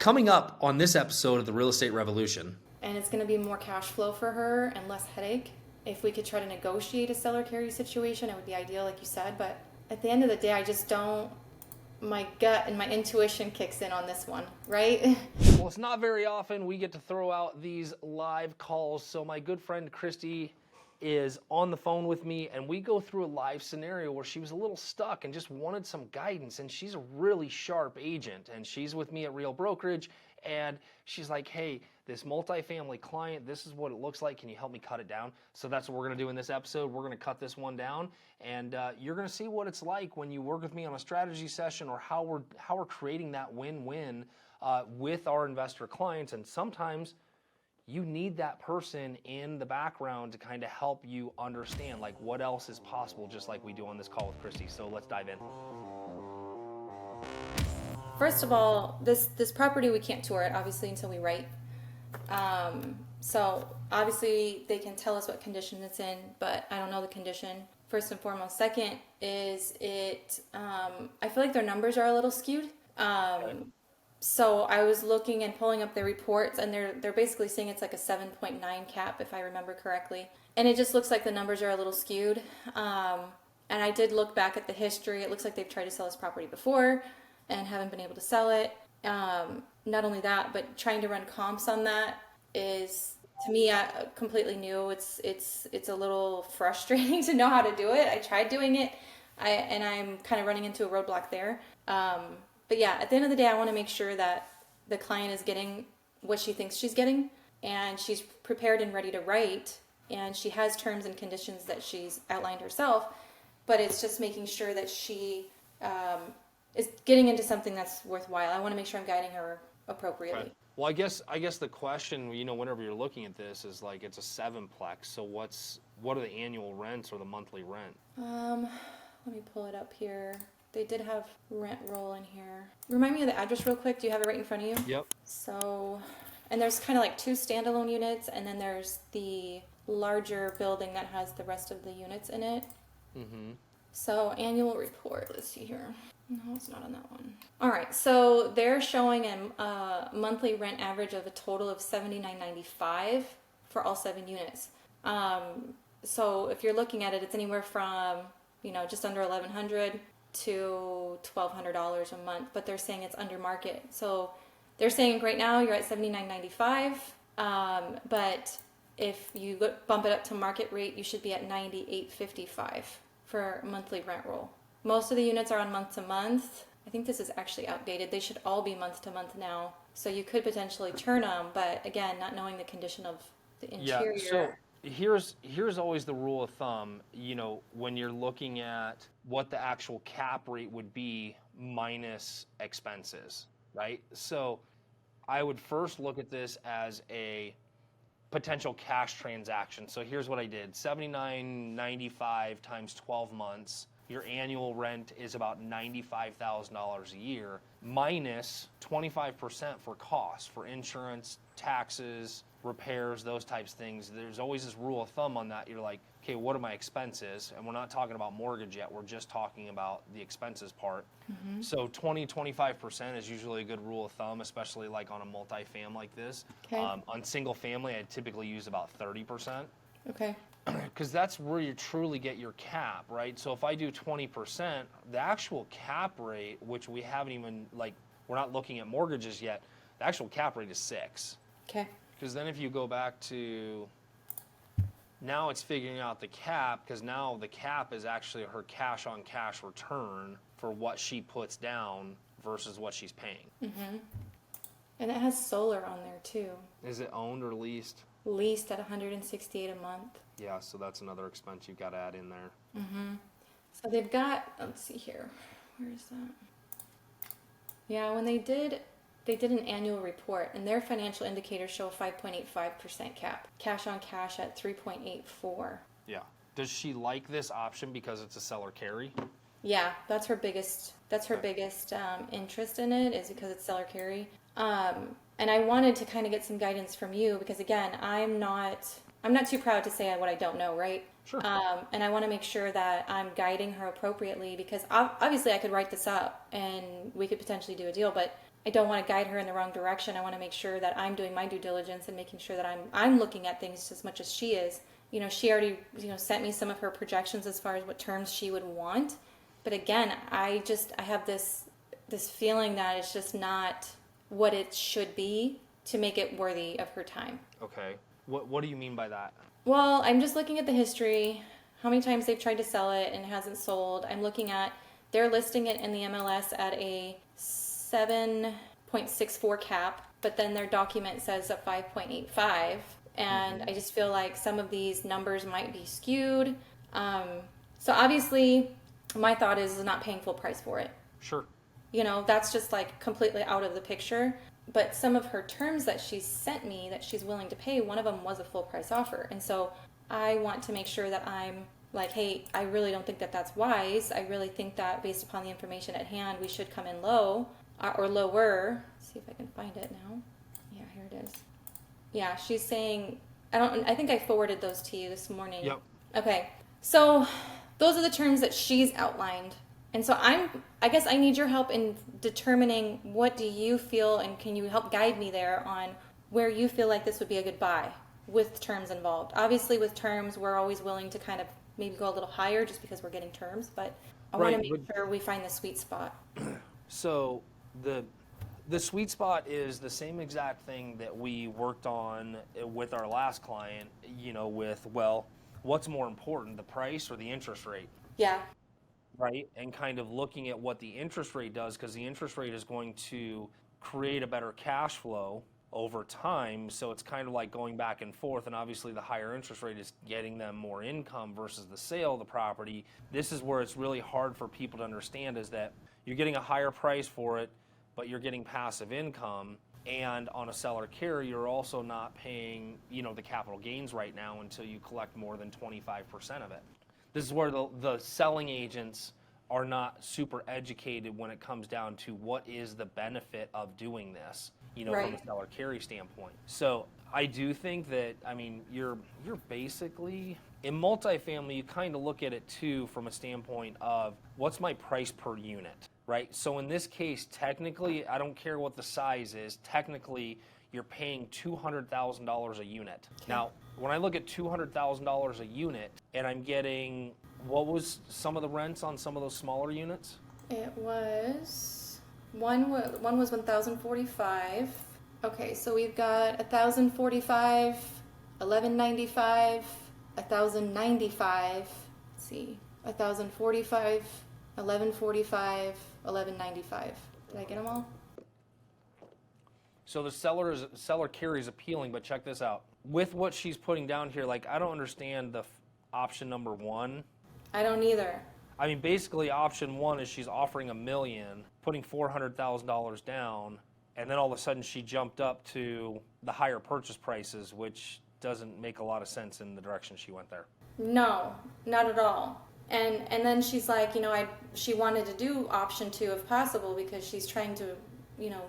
Coming up on this episode of the Real Estate Revolution. And it's going to be more cash flow for her and less headache. If we could try to negotiate a seller carry situation, it would be ideal, like you said. But at the end of the day, I just don't. My gut and my intuition kicks in on this one, right? Well, it's not very often we get to throw out these live calls. So my good friend Kristy is on the phone with me, and we go through a live scenario where she was a little stuck and just wanted some guidance. And she's a really sharp agent, and she's with me at Real Brokerage. And she's like, hey, this multifamily client, this is what it looks like. Can you help me cut it down? So that's what we're going to do in this episode. We're going to cut this one down, and you're going to see what it's like when you work with me on a strategy session, or how we're creating that win-win with our investor clients. And sometimes you need that person in the background to kind of help you understand like what else is possible, just like we do on this call with Kristy. So let's dive in. First of all, this property, we can't tour it, obviously, until we write. So obviously they can tell us what condition it's in, but I don't know the condition, first and foremost. Second is I feel like their numbers are a little skewed. So I was looking and pulling up their reports, and they're basically saying it's like a 7.9 cap, if I remember correctly. And it just looks like the numbers are a little skewed. And I did look back at the history. It looks like they've tried to sell this property before and haven't been able to sell it. Not only that, but trying to run comps on that is, to me, completely new. It's a little frustrating to know how to do it. I tried doing it, and I'm kind of running into a roadblock there. But yeah, at the end of the day, I want to make sure that the client is getting what she thinks she's getting, and she's prepared and ready to write, and she has terms and conditions that she's outlined herself, but it's just making sure that she is getting into something that's worthwhile. I want to make sure I'm guiding her appropriately. Right. Well, I guess the question, whenever you're looking at this is like, it's a 7-plex. So what are the annual rents or the monthly rent? Let me pull it up here. They did have rent roll in here. Remind me of the address real quick. Do you have it right in front of you? Yep. So, and there's kind of like 2 standalone units, and then there's the larger building that has the rest of the units in it. Mm-hmm. So annual report, let's see here. No, it's not on that one. All right, so they're showing a monthly rent average of a total of $79.95 for all 7 units. So if you're looking at it, it's anywhere from just under $1,100 to $1,200 a month. But they're saying it's under market. So they're saying right now you're at $79.95, but if you bump it up to market rate, you should be at $98.55 for monthly rent roll. Most of the units are on month to month. I think this is actually outdated. They should all be month to month now. So you could potentially turn them, but again, not knowing the condition of the interior. Yeah, so here's always the rule of thumb, when you're looking at what the actual cap rate would be minus expenses, right? So I would first look at this as a potential cash transaction. So here's what I did. $79.95 times 12 months. Your annual rent is about $95,000 a year, minus 25% for costs, for insurance, taxes, repairs, those types of things. There's always this rule of thumb on that. You're like, okay, what are my expenses? And we're not talking about mortgage yet. We're just talking about the expenses part. Mm-hmm. So 25% is usually a good rule of thumb, especially like on a multi-fam like this. Okay. On single family, I typically use about 30%. Okay. Because that's where you truly get your cap, right? So if I do 20%, the actual cap rate, which we haven't even, we're not looking at mortgages yet, the actual cap rate is 6. Okay. Because then if you go back to, now it's figuring out the cap, because now the cap is actually her cash on cash return for what she puts down versus what she's paying. Mm-hmm. And it has solar on there too. Is it owned or leased? Leased at $168 a month. Yeah, so that's another expense you've got to add in there. Mm-hmm. So they've got, let's see here. Where is that? Yeah, when they did an annual report, and their financial indicators show a 5.85% cap. Cash on cash at 3.84. Yeah. Does she like this option because it's a seller carry? Yeah, that's her biggest interest in it, is because it's seller carry. And I wanted to kind of get some guidance from you, because again, I'm not too proud to say what I don't know, right? Sure. And I want to make sure that I'm guiding her appropriately, because obviously I could write this up and we could potentially do a deal, but I don't want to guide her in the wrong direction. I want to make sure that I'm doing my due diligence and making sure that I'm looking at things as much as she is. She already, sent me some of her projections as far as what terms she would want. But again, I have this feeling that it's just not what it should be to make it worthy of her time. Okay. What do you mean by that? Well, I'm just looking at the history, how many times they've tried to sell it and it hasn't sold. I'm looking at, they're listing it in the MLS at a 7.64 cap, but then their document says a 5.85. And I just feel like some of these numbers might be skewed. So obviously, my thought is not paying full price for it. Sure. That's just like completely out of the picture. But some of her terms that she sent me that she's willing to pay, one of them was a full price offer. And so I want to make sure that I'm like, hey, I really don't think that that's wise. I really think that based upon the information at hand, we should come in low or lower. Let's see if I can find it now. Yeah, here it is. Yeah, she's saying, I think I forwarded those to you this morning. Yep. Okay. So those are the terms that she's outlined. And so I guess I need your help in determining what do you feel, and can you help guide me there on where you feel like this would be a good buy with terms involved. Obviously with terms, we're always willing to kind of maybe go a little higher just because we're getting terms, but I want to make sure we find the sweet spot. So the sweet spot is the same exact thing that we worked on with our last client, with, well, what's more important, the price or the interest rate? Yeah. Right? And kind of looking at what the interest rate does, because the interest rate is going to create a better cash flow over time. So it's kind of like going back and forth. And obviously the higher interest rate is getting them more income versus the sale of the property. This is where it's really hard for people to understand, is that you're getting a higher price for it, but you're getting passive income. And on a seller carry, you're also not paying, the capital gains right now until you collect more than 25% of it. This is where the selling agents are not super educated when it comes down to what is the benefit of doing this, Right. from a seller carry standpoint. So I do think that, you're basically, in multifamily, you kind of look at it too from a standpoint of what's my price per unit, right? So in this case, technically, I don't care what the size is, technically, you're paying $200,000 a unit. Okay. Now, when I look at $200,000 a unit, and I'm getting, what was some of the rents on some of those smaller units? It was, one was 1,045. Okay, so we've got 1,045, 1,195, 1,095. Let's see, 1,045, 1,145, 1,195. Did I get them all? So the seller carry is appealing, but check this out. With what she's putting down here, I don't understand the option number one. I don't either. Basically option one is she's offering $1 million, putting $400,000 down, and then all of a sudden she jumped up to the higher purchase prices, which doesn't make a lot of sense in the direction she went there. No, not at all. And then she's like, she wanted to do option two if possible because she's trying to,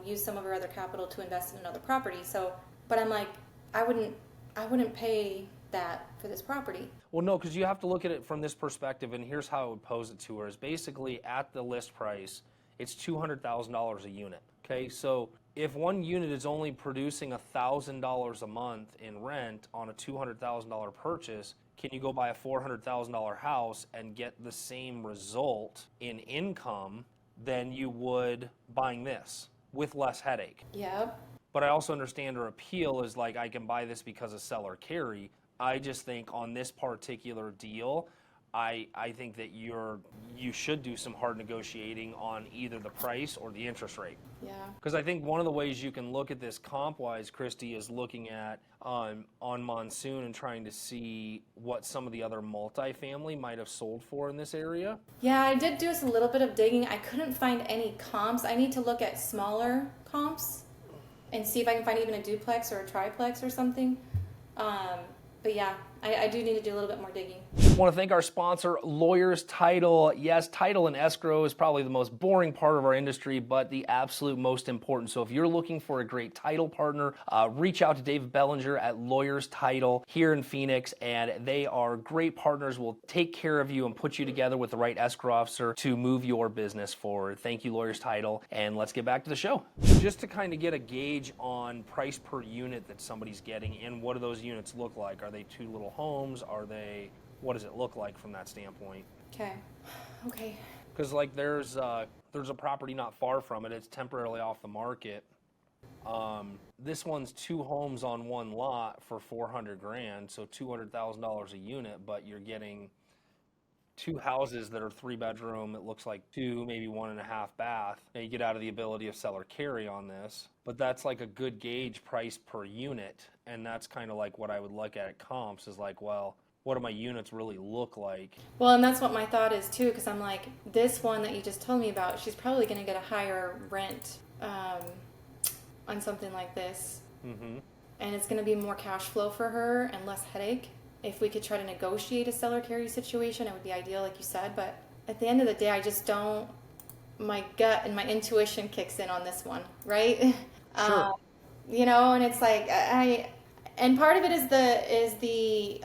use some of her other capital to invest in another property. So, but I'm like, I wouldn't pay that for this property. Well, no, because you have to look at it from this perspective, and here's how I would pose it to her: is basically at the list price, it's $200,000 a unit. Okay, so if one unit is only producing $1,000 a month in rent on a $200,000 purchase, can you go buy a $400,000 house and get the same result in income than you would buying this with less headache? Yep. But I also understand her appeal is I can buy this because of seller carry. I just think on this particular deal, I think that you should do some hard negotiating on either the price or the interest rate. Yeah. Because I think one of the ways you can look at this comp-wise, Kristy, is looking at on Monsoon and trying to see what some of the other multifamily might have sold for in this area. Yeah, I did do a little bit of digging. I couldn't find any comps. I need to look at smaller comps and see if I can find even a duplex or a triplex or something. But yeah, I do need to do a little bit more digging. Want to thank our sponsor, Lawyers Title. Yes, title and escrow is probably the most boring part of our industry, but the absolute most important. So if you're looking for a great title partner, reach out to David Bellinger at Lawyers Title here in Phoenix, and they are great partners, will take care of you and put you together with the right escrow officer to move your business forward. Thank you, Lawyers Title, and let's get back to the show. Just to kind of get a gauge on price per unit that somebody's getting, and what do those units look like? Are they two little homes? Are they, what does it look like from that standpoint? Okay. Because like there's a property not far from it. It's temporarily off the market. This one's two homes on one lot for $400,000, so $200,000 a unit, but you're getting two houses that are 3-bedroom. It looks like two, maybe 1.5 bath. Now you get out of the ability of seller carry on this, but that's like a good gauge price per unit, and that's kind of like what I would look at comps is like, well, what do my units really look like? Well, and that's what my thought is too, because I'm like, this one that you just told me about, she's probably going to get a higher rent on something like this. Mm-hmm. And it's going to be more cash flow for her and less headache. If we could try to negotiate a seller carry situation, it would be ideal, like you said. But at the end of the day, I just don't, my gut and my intuition kicks in on this one, right? Sure. You know, and it's like, and part of it is the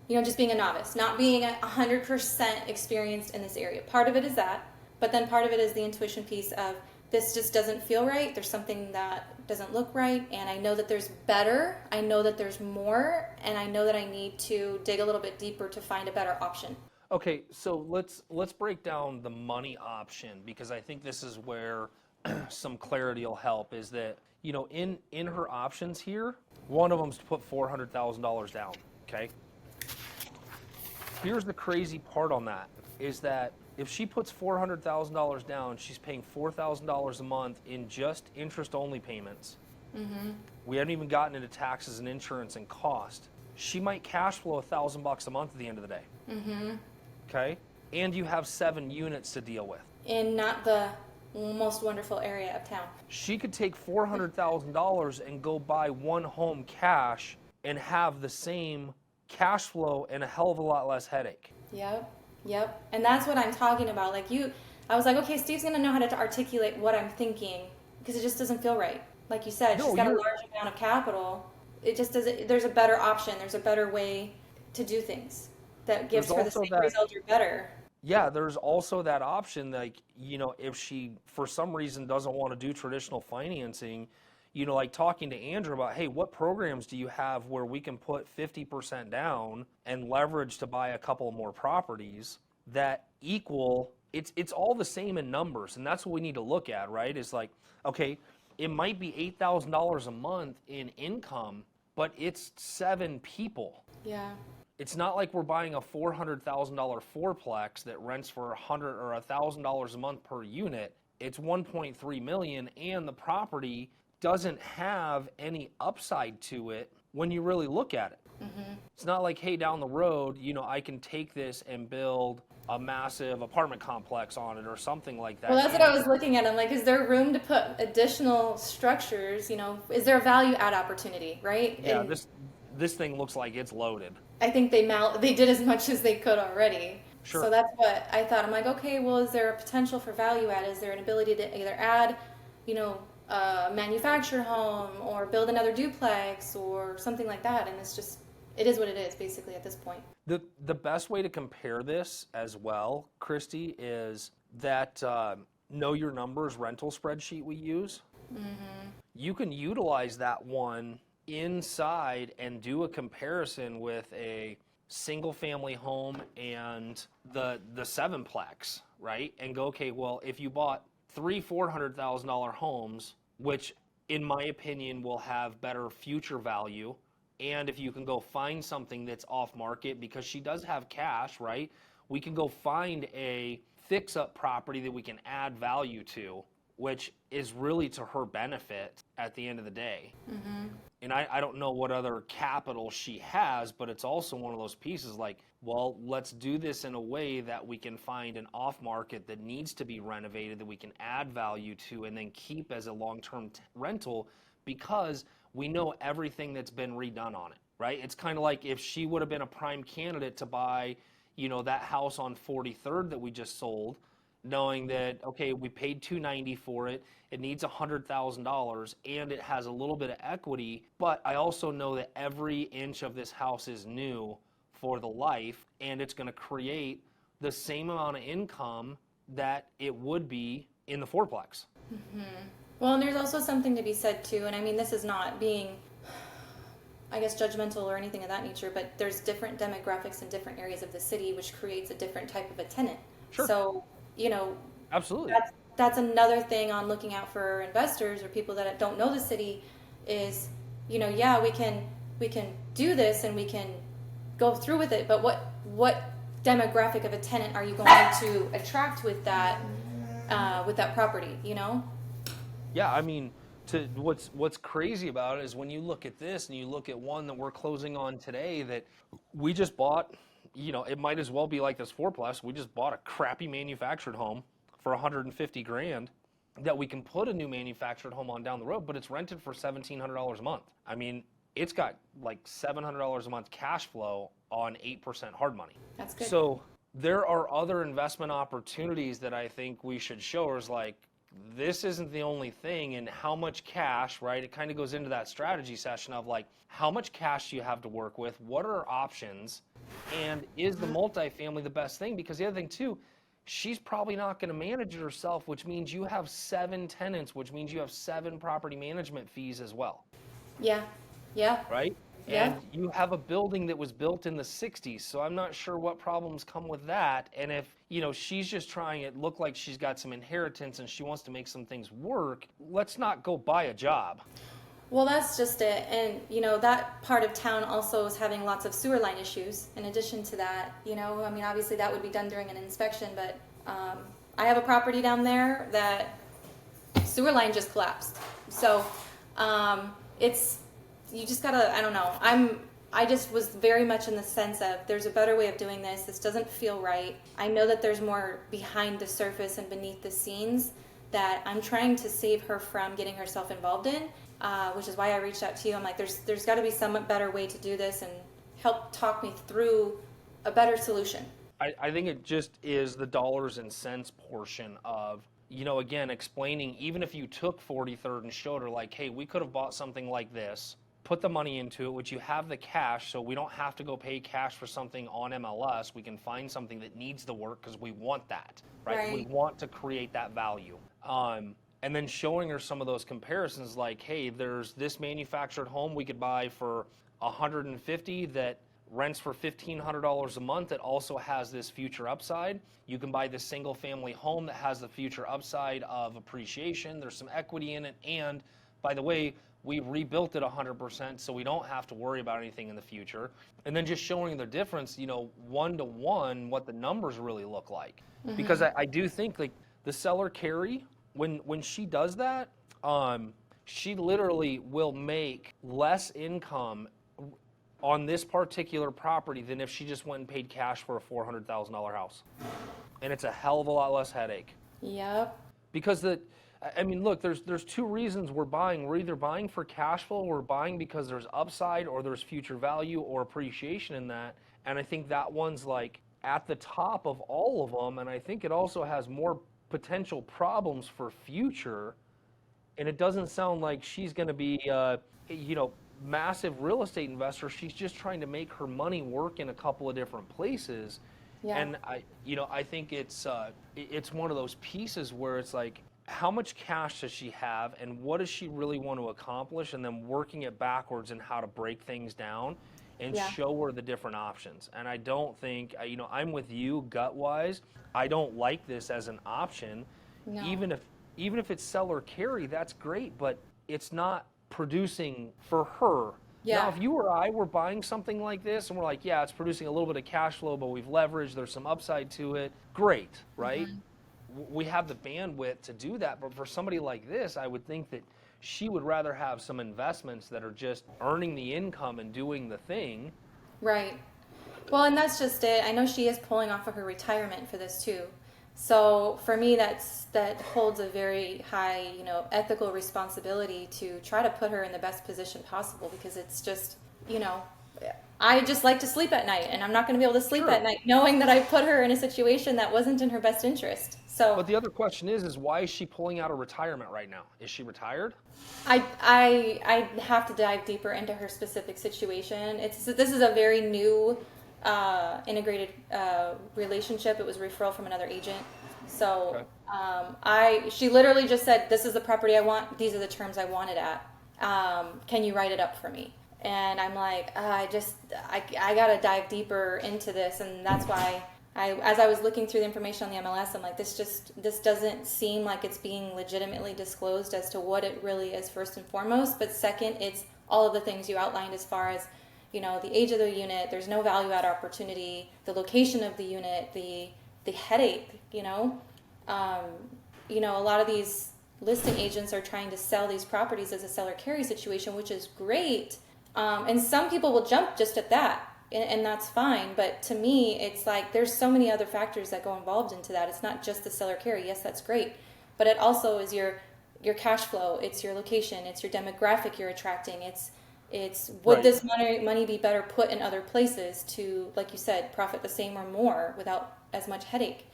you know, just being a novice, not being 100% experienced in this area. Part of it is that, but then part of it is the intuition piece of this just doesn't feel right. There's something that doesn't look right, and I know that there's better. I know that there's more, and I know that I need to dig a little bit deeper to find a better option. Okay, so let's break down the money option, because I think this is where some clarity will help. Is that, you know, in her options here, one of them's to put $400,000 down. Okay. Here's the crazy part on that, is that if she puts $400,000 down, she's paying $4,000 a month in just interest-only payments. Mm-hmm. We haven't even gotten into taxes and insurance and cost. She might cash flow $1,000 a month at the end of the day. Mm-hmm. Okay? And you have 7 units to deal with. In not the most wonderful area of town. She could take $400,000 and go buy one home cash and have the same cash flow and a hell of a lot less headache. Yep. And that's what I'm talking about. Like I was like, okay, Steve's going to know how to articulate what I'm thinking, because it just doesn't feel right. Like you said, she's got a large amount of capital. It just doesn't, there's a better option. There's a better way to do things that gives her the same result or better. Yeah, there's also that option, like, you know, if she, for some reason, doesn't want to do traditional financing, you know, like talking to Andrew about, hey, what programs do you have where we can put 50% down and leverage to buy a couple more properties that equal, it's all the same in numbers, and that's what we need to look at, right? Is like, okay, it might be $8,000 a month in income, but it's 7 people. Yeah. It's not like we're buying a $400,000 fourplex that rents for $100 or $1,000 a month per unit. It's $1.3 million, and the property doesn't have any upside to it when you really look at it. Mm-hmm. It's not like, hey, down the road, you know, I can take this and build a massive apartment complex on it or something like that. Well, that's what I was looking at. I'm like, is there room to put additional structures? You know, is there a value add opportunity, right? Yeah, and this thing looks like it's loaded. I think they did as much as they could already. Sure. So that's what I thought. I'm like, okay, well, is there a potential for value add? Is there an ability to either add, you know, a manufactured home or build another duplex or something like that? And it's just, it is what it is basically at this point. The best way to compare this as well, Kristy, is that Know Your Numbers rental spreadsheet we use. Mm-hmm. You can utilize that one inside and do a comparison with a single family home and the 7-plex, right? And go, okay, well, if you bought 3 $400,000 homes, which in my opinion will have better future value, and if you can go find something that's off market, because she does have cash, right? We can go find a fix-up property that we can add value to, which is really to her benefit at the end of the day. Mm-hmm. And I don't know what other capital she has, but it's also one of those pieces like, well, let's do this in a way that we can find an off market that needs to be renovated, that we can add value to and then keep as a long-term rental, because we know everything that's been redone on it. right? It's kind of like if she would have been a prime candidate to buy, that house on 43rd that we just sold, knowing that, okay, we paid $290 for it, it needs $100,000, and it has a little bit of equity, but I also know that every inch of this house is new for the life, and it's going to create the same amount of income that it would be in the fourplex. Mm-hmm. Well, and there's also something to be said too, and I mean, this is not being, I guess, judgmental or anything of that nature, but there's different demographics in different areas of the city, which creates a different type of a tenant. Sure. So, Absolutely. That's another thing on looking out for investors or people that don't know the city is, yeah, we can do this and we can go through with it, but what demographic of a tenant are you going to attract with that property, Yeah, I mean, what's crazy about it is when you look at this and you look at one that we're closing on today that we just bought, it might as well be like this fourplex. We just bought a crappy manufactured home for $150,000 that we can put a new manufactured home on down the road, but it's rented for $1,700 a month. I mean, it's got like $700 a month cash flow on 8% hard money. That's good. So there are other investment opportunities that I think we should show us, like, this isn't the only thing, and how much cash, right? It kind of goes into that strategy session of like, how much cash do you have to work with? What are our options? And is the multifamily the best thing? Because the other thing too, she's probably not going to manage it herself, which means you have 7 tenants, which means you have 7 property management fees as well. Yeah. Yeah. Right? Yeah. And you have a building that was built in the 60s, so I'm not sure what problems come with that. And if, she's just trying it, look like she's got some inheritance and she wants to make some things work, let's not go buy a job. Well, that's just it. And, that part of town also is having lots of sewer line issues. In addition to that, I mean, obviously that would be done during an inspection, but I have a property down there that sewer line just collapsed. So you just gotta, I don't know. I just was very much in the sense of there's a better way of doing this. This doesn't feel right. I know that there's more behind the surface and beneath the scenes that I'm trying to save her from getting herself involved in, which is why I reached out to you. I'm like, there's got to be some better way to do this and help talk me through a better solution. I think it just is the dollars and cents portion of, again, explaining, even if you took 43rd and showed her like, hey, we could have bought something like this, put the money into it, which you have the cash, so we don't have to go pay cash for something on MLS. We can find something that needs the work because we want that, right? We want to create that value. And then showing her some of those comparisons like, hey, there's this manufactured home we could buy for $150 that rents for $1,500 a month. It also has this future upside. You can buy this single family home that has the future upside of appreciation. There's some equity in it. And by the way, we rebuilt it 100%, so we don't have to worry about anything in the future. And then just showing the difference, 1-to-1, what the numbers really look like. Mm-hmm. Because I do think like the seller Carrie, when she does that, she literally will make less income on this particular property than if she just went and paid cash for a $400,000 house. And it's a hell of a lot less headache. Yep. Because look, there's 2 reasons we're buying. We're either buying for cash flow, or we're buying because there's upside or there's future value or appreciation in that. And I think that one's like at the top of all of them. And I think it also has more potential problems for future. And it doesn't sound like she's going to be, massive real estate investor. She's just trying to make her money work in a couple of different places. Yeah. And I think it's one of those pieces where it's like, how much cash does she have and what does she really want to accomplish, and then working it backwards and how to break things down and show her the different options. And I don't think, I'm with you gut wise. I don't like this as an option. No. Even if it's seller carry, that's great, but it's not producing for her. Yeah. Now, if you or I were buying something like this and we're like, yeah, it's producing a little bit of cash flow, but we've leveraged, there's some upside to it, great, right? Mm-hmm. We have the bandwidth to do that. But for somebody like this, I would think that she would rather have some investments that are just earning the income and doing the thing. Right. Well, and that's just it. I know she is pulling off of her retirement for this too. So for me, that holds a very high, ethical responsibility to try to put her in the best position possible, because it's just, I just like to sleep at night, and I'm not going to be able to sleep at Sure. night knowing that I put her in a situation that wasn't in her best interest. So But the other question is why is she pulling out of retirement right now? Is she retired? I have to dive deeper into her specific situation. This is a very new integrated relationship. It was a referral from another agent. So Okay. I she literally just said, "This is the property I want. These are the terms I want it at. Can you write it up for me?" And I'm like, I gotta dive deeper into this, and that's why as I was looking through the information on the MLS, I'm like, this doesn't seem like it's being legitimately disclosed as to what it really is first and foremost. But second, it's all of the things you outlined as far as, the age of the unit. There's no value add opportunity, the location of the unit, the headache. Um, a lot of these listing agents are trying to sell these properties as a seller carry situation, which is great. And some people will jump just at that, and that's fine. But to me, it's like there's so many other factors that go involved into that. It's not just the seller carry. Yes, that's great, but it also is your cash flow. It's your location. It's your demographic you're attracting. It's would Right. this money be better put in other places to, like you said, profit the same or more without as much headache.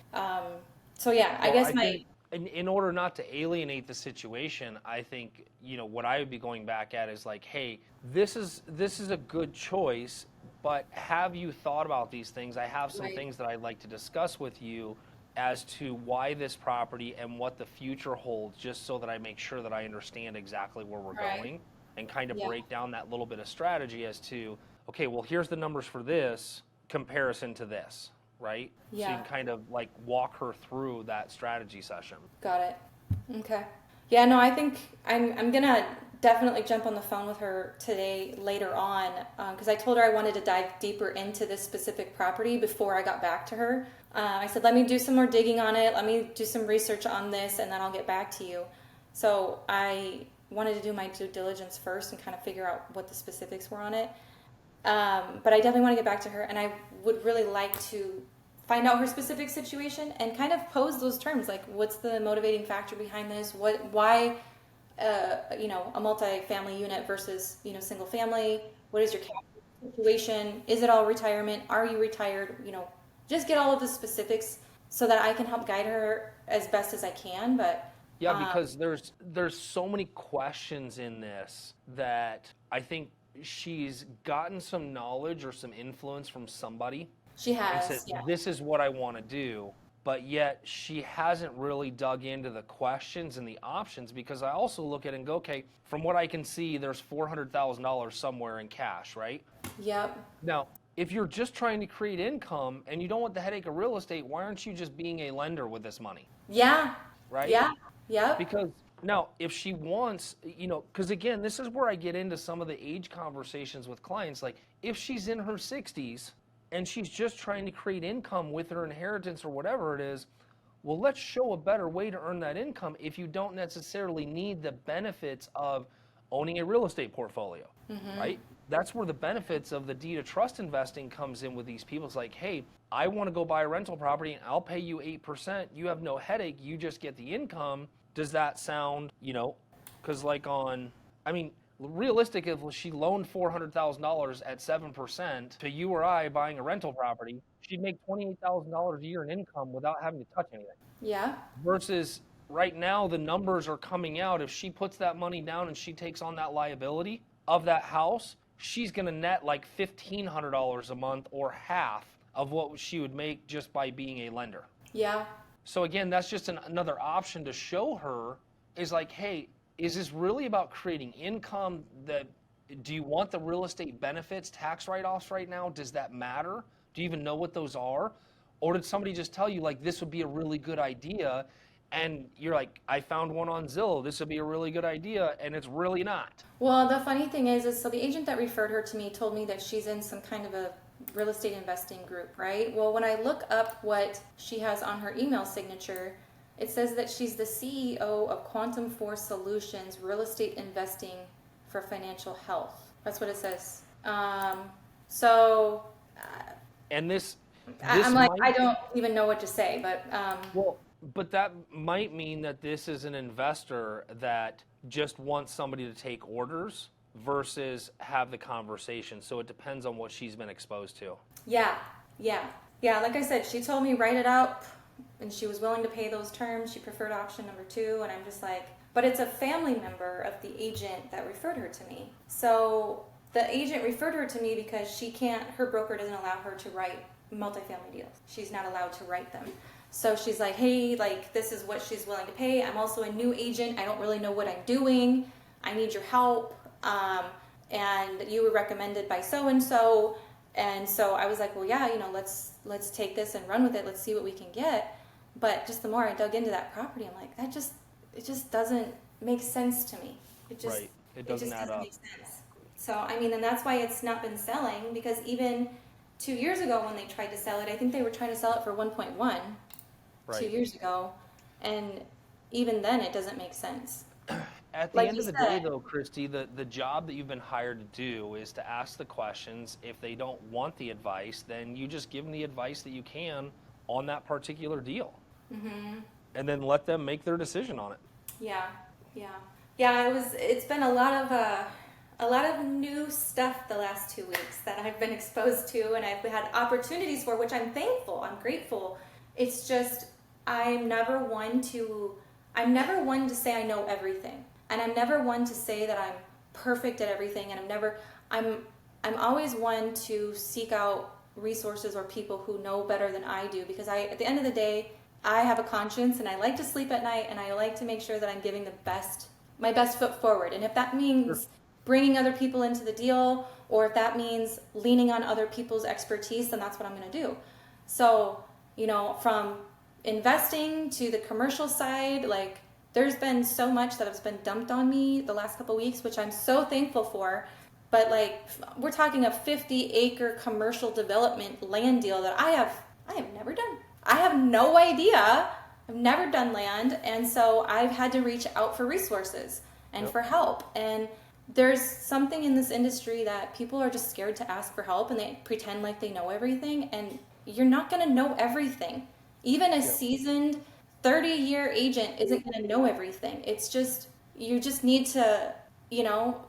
So yeah, I Well, guess I my think in order not to alienate the situation, I think, what I would be going back at is like, hey, this is a good choice, but have you thought about these things? I have some right, things that I'd like to discuss with you as to why this property and what the future holds, just so that I make sure that I understand exactly where we're right, going and kind of yeah, break down that little bit of strategy as to, okay, well, here's the numbers for this comparison to this, right? So you yeah. can kind of like walk her through that strategy session. Got it. Okay. Yeah, no, I think I'm gonna definitely jump on the phone with her today later on, because I told her I wanted to dive deeper into this specific property before I got back to her. I said, let me do some more digging on it. Let me do some research on this, and then I'll get back to you. So I wanted to do my due diligence first and kind of figure out what the specifics were on it. But I definitely want to get back to her, and I would really like to find out her specific situation and kind of pose those terms, like what's the motivating factor behind this? Why, a multi-family unit versus single family? What is your cap situation? Is it all retirement? Are you retired? Just get all of the specifics so that I can help guide her as best as I can. But Yeah, because there's so many questions in this that I think she's gotten some knowledge or some influence from somebody she and said, has, yeah, this is what I want to do. But yet she hasn't really dug into the questions and the options, because I also look at it and go, okay, from what I can see, there's $400,000 somewhere in cash, right? yep, Now, if you're just trying to create income and you don't want the headache of real estate, why aren't you just being a lender with this money, yeah, right? yeah, yep, Because now, if she wants, because again, this is where I get into some of the age conversations with clients. Like, if she's in her 60s and she's just trying to create income with her inheritance or whatever it is, well, let's show a better way to earn that income if you don't necessarily need the benefits of owning a real estate portfolio, right? That's where the benefits of the deed of trust investing comes in with these people. It's like, hey, I want to go buy a rental property and I'll pay you 8%. You have no headache. You just get the income. Does that sound, because like I mean, realistic, if she loaned $400,000 at 7% to you or I buying a rental property, she'd make $28,000 a year in income without having to touch anything. yeah, Versus right now, the numbers are coming out. If she puts that money down and she takes on that liability of that house, she's going to net like $1,500 a month, or half of what she would make just by being a lender. yeah. So again, that's just another option to show her, is like, hey, is this really about creating income? That do you want the real estate benefits, tax write-offs right now? Does that matter? Do you even know what those are? Or did somebody just tell you like this would be a really good idea, and you're like, I found one on Zillow, this would be a really good idea, and it's really not. Well, the funny thing is so the agent that referred her to me told me that she's in some kind of a real estate investing group, right? Well, when I look up what she has on her email signature, it says that she's the CEO of Quantum Force Solutions, real estate investing for financial health. That's what it says. So And this I'm this like, I might don't even know what to say, but Well, but that might mean that this is an investor that just wants somebody to take orders versus have the conversation. So it depends on what she's been exposed to. Yeah, yeah, yeah. Like I said, she told me write it out, and she was willing to pay those terms. She preferred option number two, and I'm just like, but it's a family member of the agent that referred her to me. So the agent referred her to me because she can't, her broker doesn't allow her to write multifamily deals. She's not allowed to write them. So she's like, hey, like this is what she's willing to pay. I'm also a new agent. I don't really know what I'm doing. I need your help. And you were recommended by so and so. And so I was like, well, yeah, let's take this and run with it. Let's see what we can get. But just the more I dug into that property, I'm like, it just doesn't make sense to me. Right. It doesn't add up. Make sense. So, I mean, and that's why it's not been selling, because even 2 years ago when they tried to sell it, I think they were trying to sell it for 1.1 right. 2 years ago. And even then it doesn't make sense. At the end of the day, though, Kristy, the job that you've been hired to do is to ask the questions. If they don't want the advice, then you just give them the advice that you can on that particular deal. Mm-hmm. And then let them make their decision on it. Yeah, yeah. Yeah, it's been a lot of new stuff the last 2 weeks that I've been exposed to, and I've had opportunities for, which I'm thankful, I'm grateful. It's just, I'm never one to say I know everything. And I'm never one to say that I'm perfect at everything, and I'm always one to seek out resources or people who know better than I do, because at the end of the day, I have a conscience and I like to sleep at night, and I like to make sure that I'm giving my best foot forward. And if that means bringing other people into the deal, or if that means leaning on other people's expertise, then that's what I'm going to do. So, from investing to the commercial side, like, there's been so much that has been dumped on me the last couple of weeks, which I'm so thankful for. But like, we're talking a 50-acre commercial development land deal that I have never done. I have no idea. I've never done land, and so I've had to reach out for resources and for help. And there's something in this industry that people are just scared to ask for help, and they pretend like they know everything, and you're not going to know everything. Even a seasoned 30-year agent isn't going to know everything. It's just, you just need to,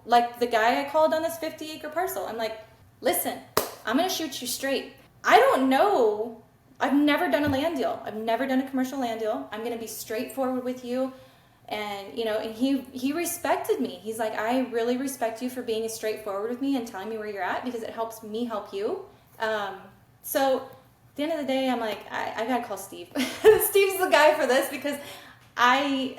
like the guy I called on this 50-acre parcel. I'm like, listen, I'm going to shoot you straight. I don't know. I've never done a land deal. I've never done a commercial land deal. I'm going to be straightforward with you. And, and he respected me. He's like, I really respect you for being straightforward with me and telling me where you're at, because it helps me help you. So at the end of the day, I'm like, I gotta call Steve. Steve's the guy for this, because I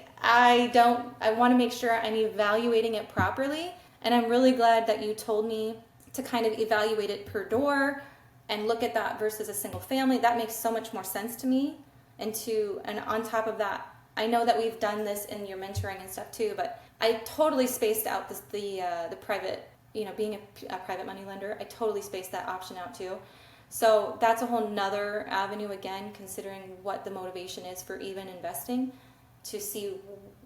want to make sure I'm evaluating it properly. And I'm really glad that you told me to kind of evaluate it per door and look at that versus a single family. That makes so much more sense to me. And on top of that, I know that we've done this in your mentoring and stuff too, but I totally spaced out the private, being a private money lender. I totally spaced that option out too. So that's a whole nother avenue, again, considering what the motivation is for even investing, to see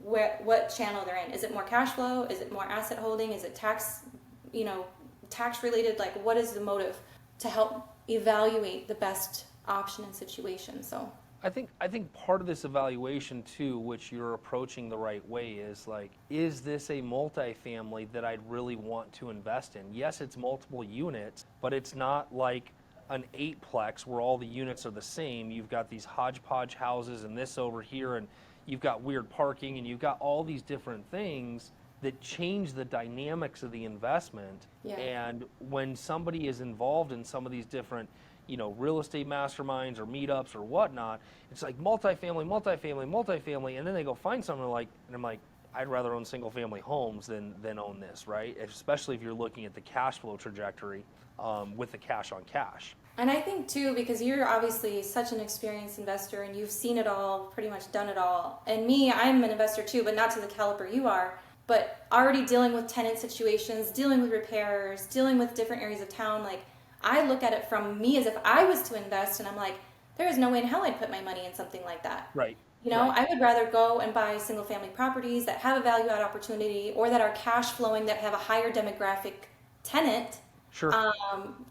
what channel they're in. Is it more cash flow? Is it more asset holding? Is it tax related? Like, what is the motive to help evaluate the best option and situation? So I think part of this evaluation too, which you're approaching the right way, is like, is this a multifamily that I'd really want to invest in? Yes, it's multiple units, but it's not like an 8-plex where all the units are the same. You've got these hodgepodge houses and this over here, and you've got weird parking, and you've got all these different things that change the dynamics of the investment. Yeah. And when somebody is involved in some of these different, real estate masterminds or meetups or whatnot, it's like multifamily, and then they go find something and I'm like, I'd rather own single family homes than own this, right? Especially if you're looking at the cash flow trajectory with the cash on cash. And I think too, because you're obviously such an experienced investor and you've seen it all, pretty much done it all. And me, I'm an investor too, but not to the caliber you are. But already dealing with tenant situations, dealing with repairs, dealing with different areas of town, like, I look at it from me as if I was to invest, and I'm like, there is no way in hell I'd put my money in something like that. Right. Right. I would rather go and buy single family properties that have a value add opportunity, or that are cash flowing, that have a higher demographic tenant. Sure.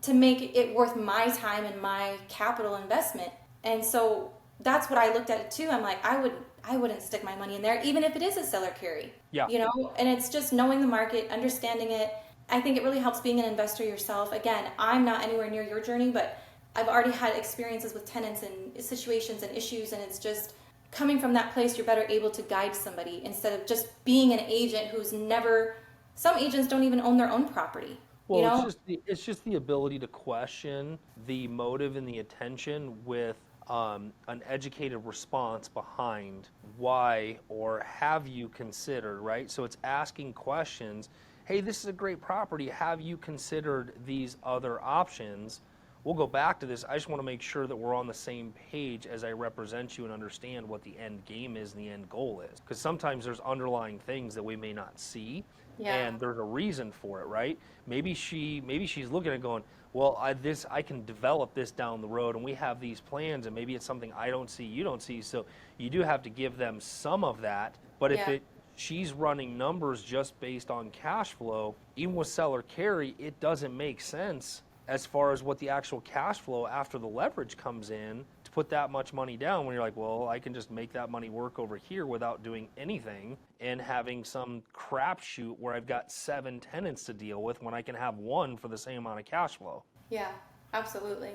To make it worth my time and my capital investment. And so that's what I looked at it too. I'm like, I I wouldn't stick my money in there, even if it is a seller carry. Yeah. You know, and it's just knowing the market, understanding it. I think it really helps being an investor yourself. Again, I'm not anywhere near your journey, but I've already had experiences with tenants and situations and issues, and it's just coming from that place, you're better able to guide somebody instead of just being an agent who's never, some agents don't even own their own property. Well, You know? it's just the ability to question the motive and the intention with an educated response behind why or have you considered, right? So it's asking questions. Hey, this is a great property. Have you considered these other options? We'll go back to this. I just want to make sure that we're on the same page as I represent you and understand what the end game is and the end goal is. Because sometimes there's underlying things that we may not see, Yeah. and there's a reason for it, right? Maybe she's looking at going, well, I can develop this down the road, and we have these plans, and maybe it's something I don't see, you don't see. So you do have to give them some of that. But if Yeah. she's running numbers just based on cash flow, even with seller carry, it doesn't make sense as far as what the actual cash flow after the leverage comes in to put that much money down when you're like, well, I can just make that money work over here without doing anything and having some crapshoot where I've got 7 tenants to deal with when I can have one for the same amount of cash flow. Yeah, absolutely.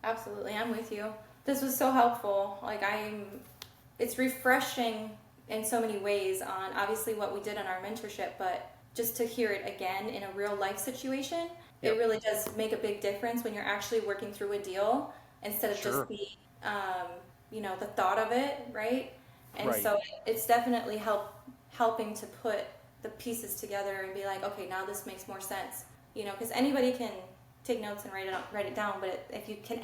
Absolutely. I'm with you. This was so helpful. It's refreshing in so many ways on obviously what we did in our mentorship, but just to hear it again in a real life situation, Yep. it really does make a big difference when you're actually working through a deal instead of Sure. just the thought of it, right? And Right. so it's definitely helping to put the pieces together and be like, okay, now this makes more sense, because anybody can take notes and write it down, but if you can you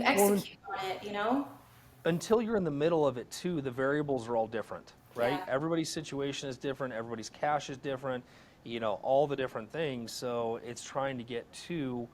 execute on it? Until you're in the middle of it too, the variables are all different, right? Yeah. Everybody's situation is different, everybody's cash is different, all the different things. So it's trying to get to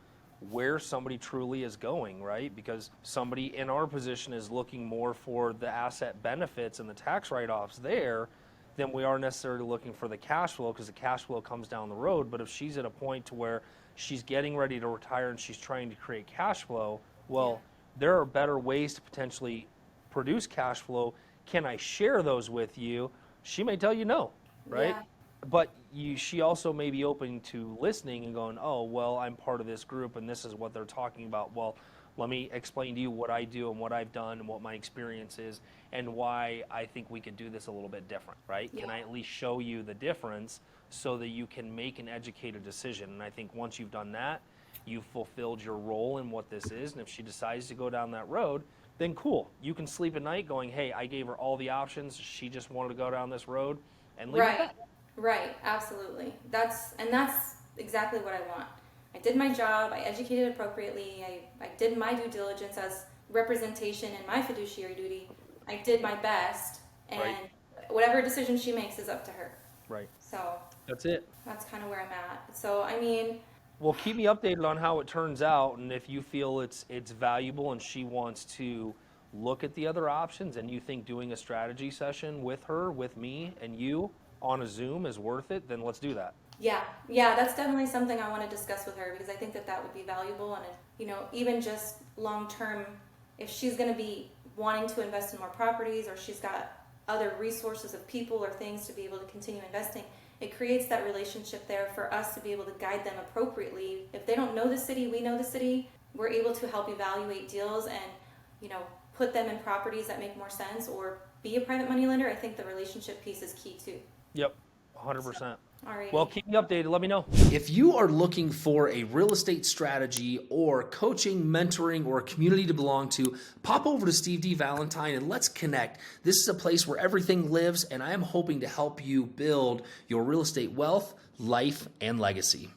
where somebody truly is going, right? Because somebody in our position is looking more for the asset benefits and the tax write-offs there than we are necessarily looking for the cash flow, because the cash flow comes down the road. But if she's at a point to where she's getting ready to retire and she's trying to create cash flow, well, there are better ways to potentially produce cash flow. Can I share those with you? She may tell you no, right? Yeah. But she also may be open to listening and going, oh, well, I'm part of this group and this is what they're talking about. Well, let me explain to you what I do and what I've done and what my experience is and why I think we could do this a little bit different, right? Yeah. Can I at least show you the difference so that you can make an educated decision? And I think once you've done that, you've fulfilled your role in what this is. And if she decides to go down that road, then cool. You can sleep at night going, hey, I gave her all the options. She just wanted to go down this road, and leave it at Right. that. Right. Absolutely. That's exactly what I want. I did my job. I educated appropriately. I did my due diligence as representation in my fiduciary duty. I did my best, and Right. whatever decision she makes is up to her. Right. So That's it. that's kind of where I'm at. So I mean, Well, keep me updated on how it turns out, and if you feel it's valuable and she wants to look at the other options and you think doing a strategy session with her, with me, and you on a Zoom is worth it, then let's do that. yeah, that's definitely something I want to discuss with her because I think that would be valuable. And even just long term, if she's going to be wanting to invest in more properties or she's got other resources of people or things to be able to continue investing, it creates that relationship there for us to be able to guide them appropriately. If they don't know the city, we know the city. We're able to help evaluate deals and put them in properties that make more sense or be a private money lender. I think the relationship piece is key too. Yep, 100%. All right. Well, keep me updated. Let me know. If you are looking for a real estate strategy or coaching, mentoring, or a community to belong to, pop over to Steve D. Valentine and let's connect. This is a place where everything lives, and I am hoping to help you build your real estate wealth, life, and legacy.